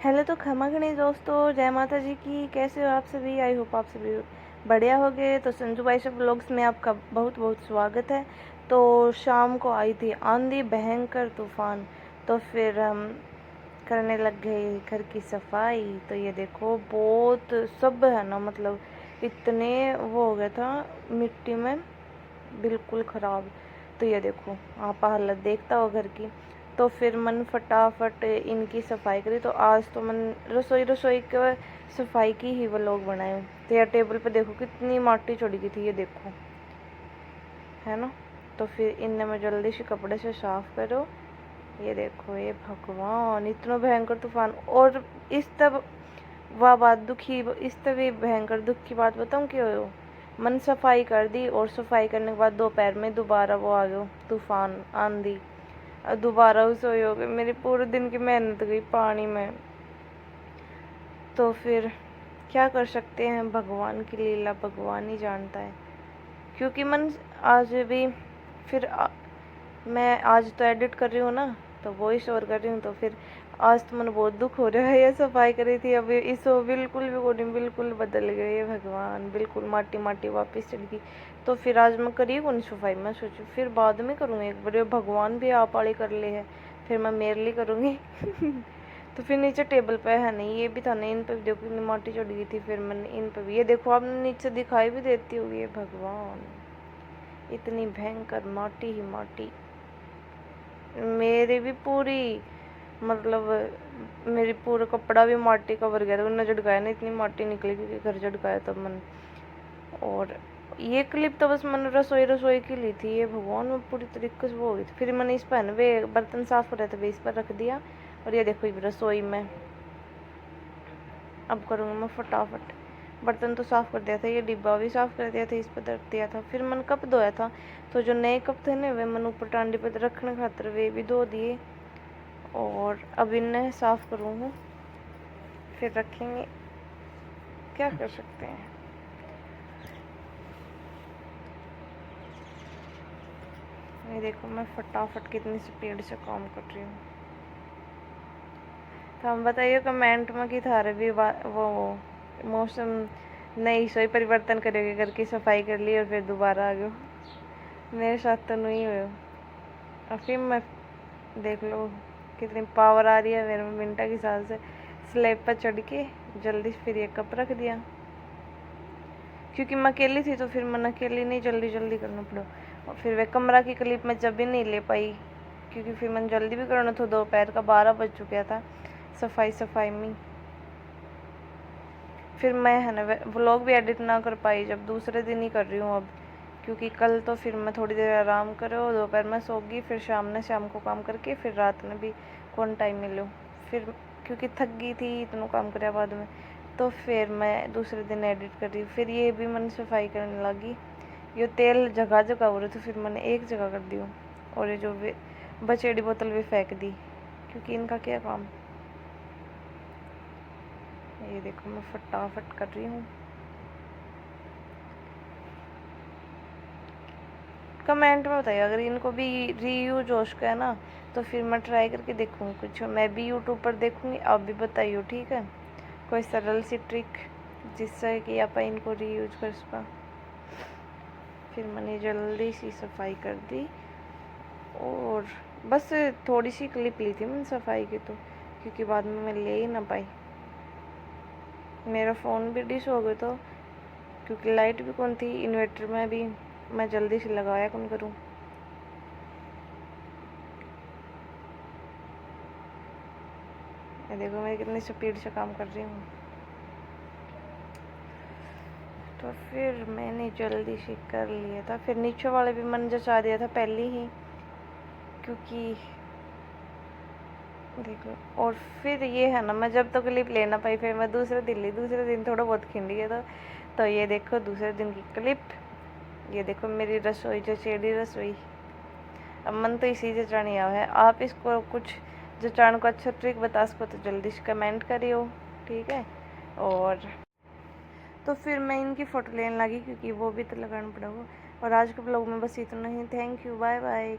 Hello तो खमा खड़ी दोस्तों, जय माता जी की। कैसे हो आप सभी? आई होप आप सभी बढ़िया हो गए। तो संजू भाई सब व्लॉग्स में आपका बहुत बहुत स्वागत है। तो शाम को आई थी आंधी, भयंकर तूफान। तो फिर हम करने लग गए घर की सफाई। तो ये देखो बहुत सब है ना, मतलब इतने वो हो गया था मिट्टी में, बिल्कुल ख़राब। तो ये देखो आप हालत देखता हो घर की। तो फिर मन फटाफट इनकी सफाई करी। तो आज तो मन रसोई के सफाई की ही व्लॉग बनाए। तो यार टेबल पे देखो कितनी माटी चढ़ी गई थी, ये देखो है ना। तो फिर इनने मैं जल्दी से कपड़े से साफ करो। ये देखो, ये भगवान इतना भयंकर तूफान। और इस तब वह बात दुखी, इस तभी भयंकर दुख की बात बताऊँ क्यों हो। मन सफाई कर दी और सफाई करने के बाद दोपहर में दोबारा वो आ गया तूफान, आंधी। और दोबारा उस हो गई, मेरी पूरे दिन की मेहनत गई पानी में। तो फिर क्या कर सकते हैं, भगवान की लीला भगवान ही जानता है। क्योंकि मन आज भी फिर मैं आज तो एडिट कर रही हूँ ना, तो वॉइस ओवर कर रही हूँ। तो फिर आज तो मन बहुत दुख हो रहा है। ये सफाई करी थी अभी इस बिल्कुल भी कोडिंग बिल्कुल बदल गई है, भगवान बिल्कुल माटी माटी वापस चढ़ गई। तो फिर आज मैं करी कौन सफाई, मैं सोचू फिर बाद में करूँगी एक बार, भगवान भी आप आड़ी कर ले है, फिर मैं मेरे लिए करूँगी। तो फिर नीचे टेबल पे है नहीं, ये भी था नहीं, इन पे भी देखो इतनी माटी चढ़ गई थी। फिर मैंने इन पे भी, ये देखो आपने नीचे दिखाई भी देती होगी, ये भगवान इतनी भयंकर माटी ही माटी। मेरी भी पूरी, मतलब मेरी पूरा कपड़ा भी माटी का भर गया था। उन्होंने झटकाया ना, इतनी माटी निकली क्योंकि घर झटकाया तब मन। और ये क्लिप तो बस मैंने रसोई की ली थी, ये भगवान में पूरी तरीके से वो हो गई थी। फिर मैंने इस पर वे बर्तन साफ हो रहे थे, वे इस पर रख दिया। और ये देखो रसोई में अब करूँगी मैं फटाफट। बर्तन तो साफ़ कर दिया था, ये डिब्बा भी साफ़ कर दिया था, इस पर रख दिया था। फिर मन कप धोया था, तो जो नए कप थे ना वे मन ऊपर टांडी पे रखने खातर वे भी धो दिए। और अब इन्हें साफ़ करूँगी, फिर रखेंगे, क्या कर सकते हैं। ये देखो मैं फटाफट कितनी स्पीड से काम कर रही हूँ। तो हम बताइए कमेंट में कि थारे भी वो मौसम नहीं सोई परिवर्तन करोगे, घर की सफाई कर ली और फिर दोबारा आ गए। मेरे साथ तो नहीं हुए। और फिर मैं देख लो कितनी पावर आ रही है मेरे में मिनटा की साल से। स्लैब पर चढ़ के जल्दी फिर ये कप रख दिया, क्योंकि मैं अकेली थी तो फिर मैं अकेली नहीं जल्दी जल्दी करना पड़ा। और फिर वे कमरा की क्लिप में जब भी नहीं ले पाई, क्योंकि फिर मैंने जल्दी भी करना था, दोपहर का 12 बज चुका था सफाई में। फिर मैं है ना व्लॉग भी एडिट ना कर पाई, जब दूसरे दिन ही कर रही हूँ अब। क्योंकि कल तो फिर मैं थोड़ी देर आराम करो, दोपहर में सोगी, फिर शाम को काम करके फिर रात में भी कौन टाइम मिलो। फिर क्योंकि थक गई थी इतना काम कराया बाद में, तो फिर मैं दूसरे दिन एडिट कर रही। फिर ये भी मैंने सफाई करने लगी। ये तेल जगह जगह हो रहे थे, फिर मैंने एक जगह कर दी। और ये जो बचेड़ी बोतल भी फेंक दी, क्योंकि इनका क्या काम। ये देखो मैं फटाफट कर रही हूँ। कमेंट में बताइए अगर इनको भी रीयूज हो सका है ना, तो फिर मैं ट्राई करके देखूँगी कुछ। मैं भी यूट्यूब पर देखूँगी, आप भी बताइए, ठीक है, कोई सरल सी ट्रिक जिससे कि आप इनको रीयूज कर सका। फिर मैंने जल्दी सी सफाई कर दी और बस थोड़ी सी क्लिप ली थी मैंने सफाई की, तो क्योंकि बाद में मैं ले ही ना पाई। मेरा फ़ोन भी डिश हो गया, तो क्योंकि लाइट भी कौन थी, इन्वर्टर में भी मैं जल्दी से लगाया कौन करूँ। ये देखो मैं कितनी स्पीड से काम कर रही हूँ। तो फिर मैंने जल्दी से कर लिया था। फिर नीचे वाले भी मैंने जचा दिया था पहले ही, क्योंकि देखो। और फिर ये है ना, मैं जब तक क्लिप ले ना पाई, फिर मैं दूसरे दिन थोड़ा बहुत खिंडी है। तो ये देखो दूसरे दिन की क्लिप। ये देखो मेरी रसोई, जो चेड़ी रसोई। अब मन तो इसी जचानी आया है। आप इसको कुछ जचान को अच्छा ट्रिक बता सको तो जल्दी से कमेंट करियो, ठीक है। और तो फिर मैं इनकी फ़ोटो लेने लगी, क्योंकि वो भी तो लगाना पड़ेगा। और आज के ब्लॉग में बस इतना ही। Thank you, bye bye.